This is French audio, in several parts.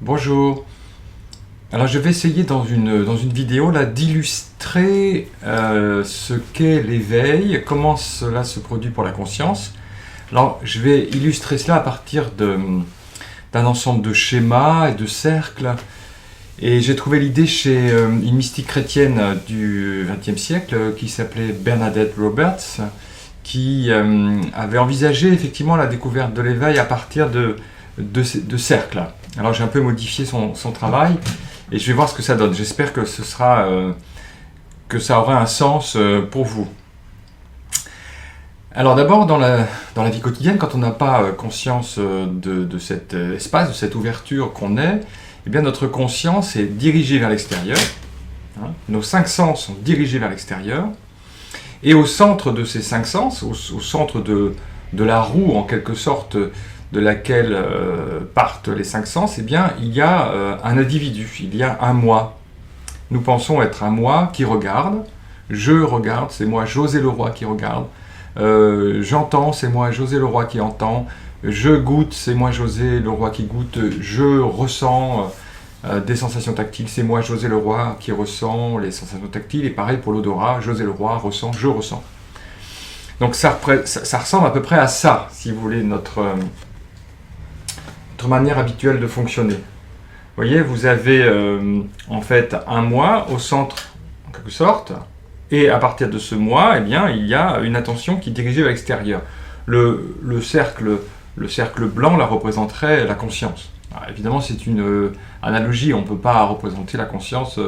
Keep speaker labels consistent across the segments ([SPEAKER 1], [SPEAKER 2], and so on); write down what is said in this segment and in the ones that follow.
[SPEAKER 1] Bonjour. Alors je vais essayer dans une vidéo là d'illustrer ce qu'est l'éveil, comment cela se produit pour la conscience. Alors je vais illustrer cela à partir d'un ensemble de schémas et de cercles. Et j'ai trouvé l'idée chez une mystique chrétienne du XXe siècle qui s'appelait Bernadette Roberts, qui avait envisagé effectivement la découverte de l'éveil à partir de cercles. Alors j'ai un peu modifié son travail et je vais voir ce que ça donne. J'espère que que ça aura un sens pour vous. Alors d'abord, dans la vie quotidienne, quand on n'a pas conscience de cet espace, de cette ouverture qu'on est, eh bien notre conscience est dirigée vers l'extérieur. Nos cinq sens sont dirigés vers l'extérieur. Et au centre de ces cinq sens, au centre de la roue en quelque sorte de laquelle partent les cinq sens, eh bien il y a un individu, il y a un moi. Nous pensons être un moi qui regarde. Je regarde, c'est moi José Leroy qui regarde. J'entends, c'est moi José Leroy qui entend. Je goûte, c'est moi José Leroy qui goûte. Je ressens des sensations tactiles, c'est moi José Leroy qui ressent les sensations tactiles. Et pareil pour l'odorat, José Leroy ressent, je ressens. Donc ça ressemble à peu près à ça, si vous voulez, notre manière habituelle de fonctionner. Vous voyez, vous avez en fait un moi au centre, en quelque sorte, et à partir de ce moi, eh bien, il y a une attention qui est dirigée vers l'extérieur. Le cercle blanc la représenterait la conscience. Alors, évidemment, c'est une analogie, on ne peut pas représenter la conscience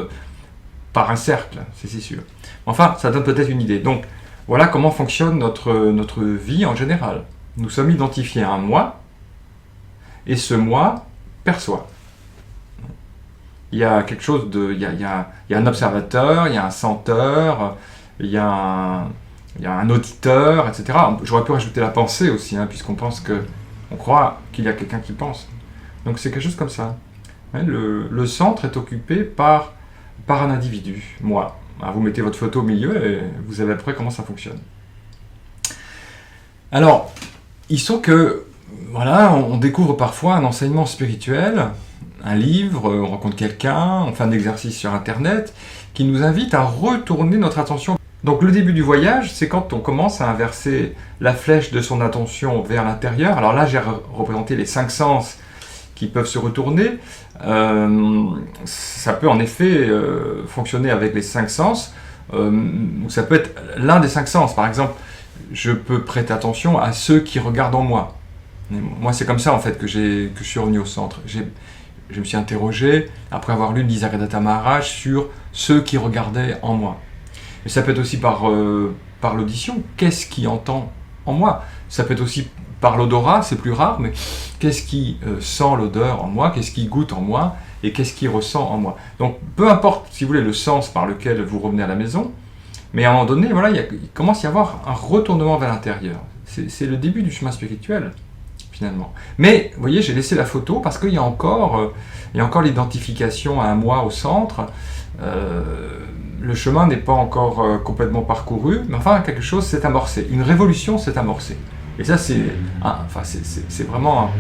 [SPEAKER 1] par un cercle, c'est sûr. Enfin, ça donne peut-être une idée. Donc, voilà comment fonctionne notre vie en général. Nous sommes identifiés à un moi, et ce moi perçoit. Il y a quelque chose de... Il y a un observateur, il y a un senteur, il y a un auditeur, etc. J'aurais pu rajouter la pensée aussi, puisqu'on pense on croit qu'il y a quelqu'un qui pense. Donc c'est quelque chose comme ça. Le centre est occupé par un individu, moi. Alors, vous mettez votre photo au milieu et vous savez à peu près comment ça fonctionne. Alors, il se trouve que, voilà, on découvre parfois un enseignement spirituel, un livre, on rencontre quelqu'un, on fait un exercice sur Internet, qui nous invite à retourner notre attention. Donc le début du voyage, c'est quand on commence à inverser la flèche de son attention vers l'intérieur. Alors là, j'ai représenté les cinq sens qui peuvent se retourner. Ça peut en effet fonctionner avec les cinq sens, ou ça peut être l'un des cinq sens. Par exemple, je peux prêter attention à ceux qui regardent en moi. Et moi, c'est comme ça en fait que je suis revenu au centre. Je me suis interrogé, après avoir lu Nisargadatta Maharaj, sur ceux qui regardaient en moi. Et ça peut être aussi par l'audition. Qu'est-ce qui entend en moi? Ça peut être aussi par l'odorat, c'est plus rare, mais qu'est-ce qui sent l'odeur en moi? Qu'est-ce qui goûte en moi? Et qu'est-ce qui ressent en moi? Donc, peu importe, si vous voulez, le sens par lequel vous revenez à la maison, mais à un moment donné, voilà, il commence à y avoir un retournement vers l'intérieur. C'est le début du chemin spirituel, finalement. Mais, vous voyez, j'ai laissé la photo parce qu'il y a encore l'identification à un moi au centre. Le chemin n'est pas encore complètement parcouru, mais enfin, quelque chose s'est amorcé. Une révolution s'est amorcée. Et ça, c'est vraiment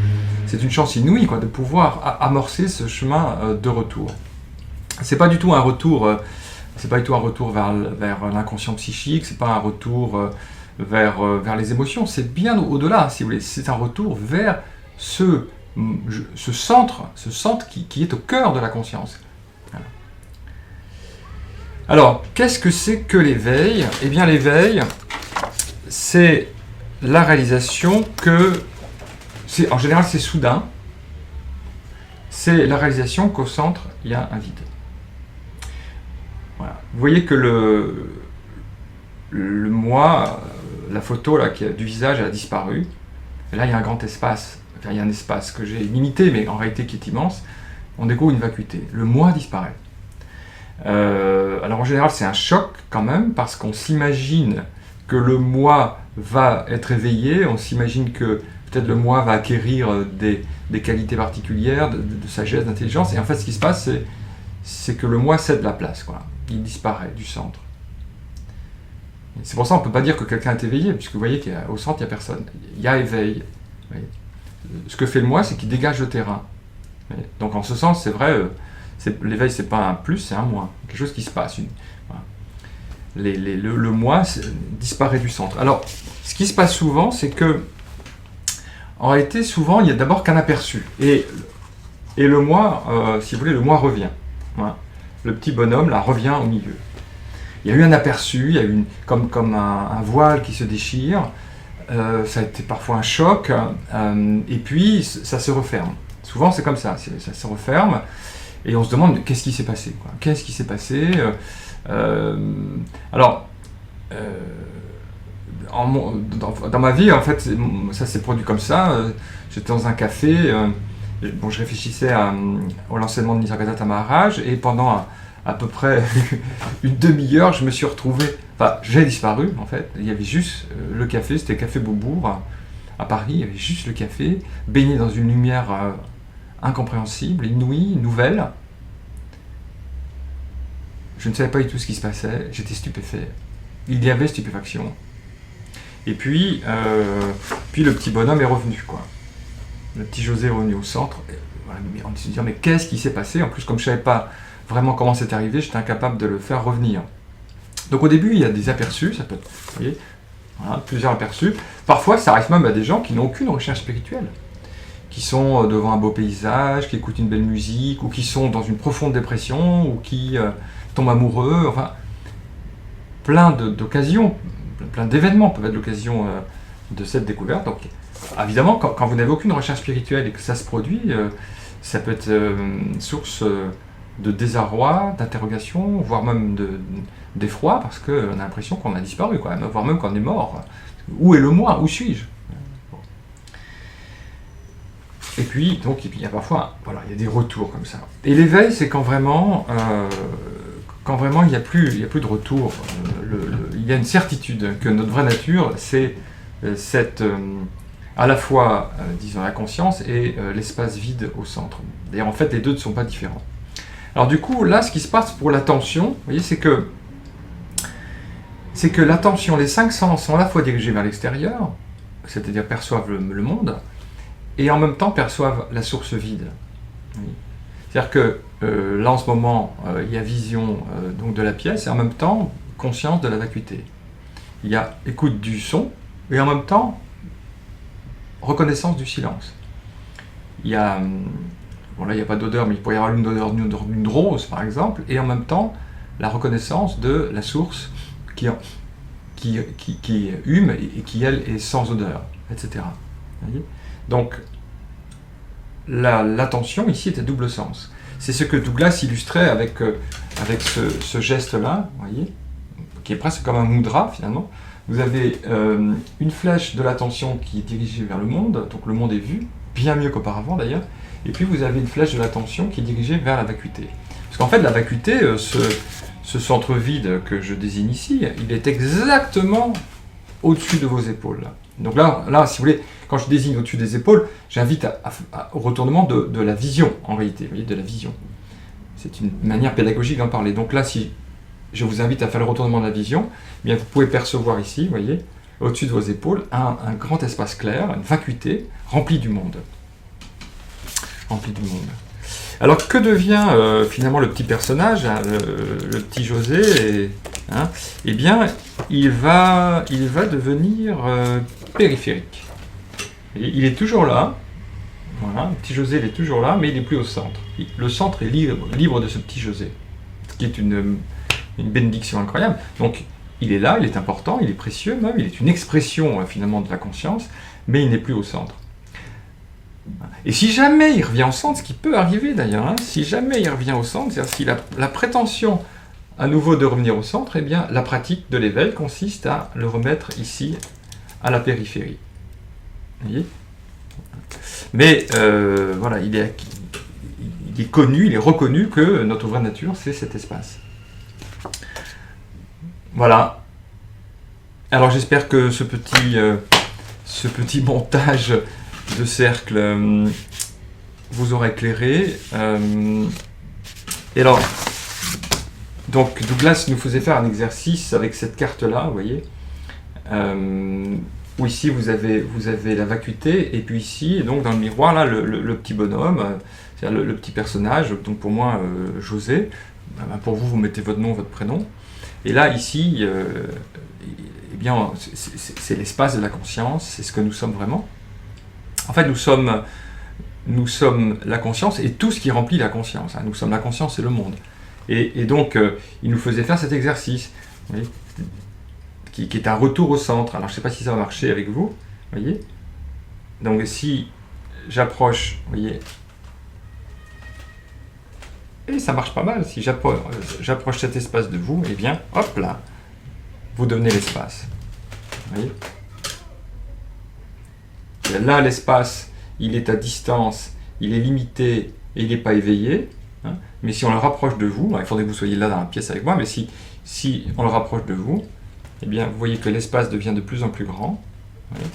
[SPEAKER 1] c'est une chance inouïe de pouvoir amorcer ce chemin de retour. C'est pas du tout un retour, vers l'inconscient psychique, c'est pas un retour vers les émotions, c'est bien au-delà, si vous voulez. C'est un retour vers ce centre qui est au cœur de la conscience. Voilà. Alors, qu'est-ce que c'est que l'éveil? Eh bien, l'éveil, c'est la réalisation en général, c'est soudain. C'est la réalisation qu'au centre, il y a un vide. Voilà. Vous voyez que le moi, la photo là, du visage, elle a disparu. Et là, il y a un grand espace. Enfin, il y a un espace que j'ai limité, mais en réalité qui est immense. On découvre une vacuité. Le moi disparaît. Alors en général, c'est un choc quand même, parce qu'on s'imagine que le moi va être éveillé, on s'imagine que peut-être le moi va acquérir des qualités particulières, de sagesse, d'intelligence, et en fait ce qui se passe, c'est que le moi cède la place, il disparaît du centre. C'est pour ça qu'on ne peut pas dire que quelqu'un est éveillé, puisque vous voyez qu'au centre, il n'y a personne. Il y a éveil. Ce que fait le moi, c'est qu'il dégage le terrain. Donc en ce sens, c'est vrai, l'éveil, c'est pas un plus, c'est un moins. Quelque chose qui se passe. Voilà. Le moi disparaît du centre. Alors, ce qui se passe souvent, c'est que, en réalité, souvent, il n'y a d'abord qu'un aperçu. Et le moi, si vous voulez, le moi revient. Voilà. Le petit bonhomme, là, revient au milieu. Il y a eu un aperçu, il y a eu comme un voile qui se déchire. Ça a été parfois un choc. Et puis, ça se referme. Souvent, c'est comme ça. Ça se referme. Et on se demande qu'est-ce qui s'est passé, quoi. Qu'est-ce qui s'est passé alors, dans ma vie, en fait, ça s'est produit comme ça. J'étais dans un café. Je réfléchissais au l'enseignement de Nisargadatta Maharaj, et pendant à peu près une demi-heure, je me suis retrouvé. Enfin, j'ai disparu, en fait. Il y avait juste le café, c'était Café Beaubourg, à Paris. Il y avait juste le café, baigné dans une lumière incompréhensible, inouïe, nouvelle. Je ne savais pas du tout ce qui se passait, j'étais stupéfait. Il y avait stupéfaction. Et puis le petit bonhomme est revenu, quoi. Le petit José est revenu au centre. Et voilà, on se dit, mais qu'est-ce qui s'est passé? En plus, comme je ne savais pas vraiment comment c'est arrivé, j'étais incapable de le faire revenir. Donc au début, il y a des aperçus, ça peut être, vous voyez, voilà, plusieurs aperçus. Parfois, ça arrive même à des gens qui n'ont aucune recherche spirituelle, qui sont devant un beau paysage, qui écoutent une belle musique, ou qui sont dans une profonde dépression, ou qui tombent amoureux, enfin, plein d'occasions, plein d'événements peuvent être l'occasion de cette découverte. Donc, évidemment, quand vous n'avez aucune recherche spirituelle et que ça se produit, ça peut être source de désarroi, d'interrogation, voire même d'effroi, parce qu'on a l'impression qu'on a disparu, quoi, voire même qu'on est mort. Où est le moi? Où suis-je? Et puis, il y a parfois, voilà, il y a des retours comme ça. Et l'éveil, c'est quand vraiment il n'y a plus de retour. Il y a une certitude que notre vraie nature, c'est à la fois, disons, la conscience et l'espace vide au centre. D'ailleurs, en fait, les deux ne sont pas différents. Alors du coup, là, ce qui se passe pour l'attention, vous voyez, c'est que l'attention, les 5 sens sont à la fois dirigés vers l'extérieur, c'est-à-dire perçoivent le monde, et en même temps perçoivent la source vide. C'est-à-dire que là, en ce moment, il y a vision donc de la pièce, et en même temps, conscience de la vacuité. Il y a écoute du son, et en même temps, reconnaissance du silence. Il y a, bon là, il n'y a pas d'odeur, mais il pourrait y avoir une odeur d'une rose, par exemple, et en même temps, la reconnaissance de la source qui hume et qui, elle, est sans odeur, etc. Vous voyez ? Donc, l'attention, ici, est à double sens. C'est ce que Douglas illustrait avec ce geste-là, vous voyez, qui est presque comme un mudra, finalement. Vous avez une flèche de l'attention qui est dirigée vers le monde, donc le monde est vu, bien mieux qu'auparavant d'ailleurs, et puis vous avez une flèche de l'attention qui est dirigée vers la vacuité. Parce qu'en fait, la vacuité, ce centre vide que je désigne ici, il est exactement au-dessus de vos épaules. Donc là, si vous voulez, quand je désigne au-dessus des épaules, j'invite au retournement de la vision, en réalité, vous voyez, de la vision. C'est une manière pédagogique d'en parler. Donc là, si je vous invite à faire le retournement de la vision, eh bien vous pouvez percevoir ici, vous voyez, au-dessus de vos épaules, un grand espace clair, une vacuité, remplie du monde. Remplie du monde. Alors, que devient finalement le petit personnage, hein, le petit José eh bien, il va devenir périphérique. Et il est toujours là, voilà, le petit José il est toujours là, mais il n'est plus au centre. Le centre est libre de ce petit José, ce qui est une bénédiction incroyable. Donc, il est là, il est important, il est précieux même, il est une expression finalement de la conscience, mais il n'est plus au centre. Et si jamais il revient au centre, ce qui peut arriver d'ailleurs, hein, si jamais il revient au centre, c'est-à-dire s'il a la prétention à nouveau de revenir au centre, eh bien la pratique de l'éveil consiste à le remettre ici, à la périphérie. Vous voyez ? Mais voilà, il est connu, il est reconnu que notre vraie nature, c'est cet espace. Voilà. Alors j'espère que ce petit montage de cercle vous aura éclairé. Et alors, donc Douglas nous faisait faire un exercice avec cette carte-là, vous voyez. où ici vous avez la vacuité, et puis ici, donc dans le miroir, là, le petit bonhomme, c'est-à-dire le petit personnage, donc pour moi, José, pour vous, vous mettez votre nom, votre prénom, et là, ici, eh bien, c'est l'espace de la conscience, c'est ce que nous sommes vraiment. En fait, nous sommes la conscience et tout ce qui remplit la conscience. Hein. Nous sommes la conscience et le monde. Et donc, il nous faisait faire cet exercice, vous voyez, qui est un retour au centre. Alors, je ne sais pas si ça va marcher avec vous, vous voyez. Donc, si j'approche, vous voyez, et ça marche pas mal. Si j'approche cet espace de vous, eh bien, hop là, vous devenez l'espace. Vous voyez. Et là, l'espace, il est à distance, il est limité et il n'est pas éveillé. Hein. Mais si on le rapproche de vous, il faudrait que vous soyez là dans la pièce avec moi, mais si on le rapproche de vous, eh bien, vous voyez que l'espace devient de plus en plus grand. Voyez.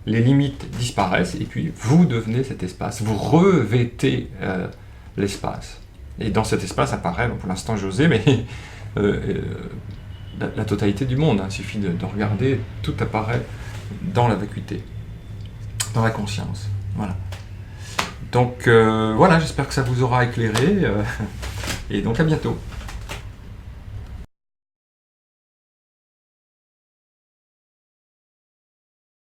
[SPEAKER 1] Les limites disparaissent et puis vous devenez cet espace. Vous revêtez l'espace. Et dans cet espace apparaît, pour l'instant José, mais la totalité du monde. Hein. Il suffit de regarder, tout apparaît dans la vacuité, dans la conscience. Voilà. Donc voilà, j'espère que ça vous aura éclairé. Et donc à bientôt.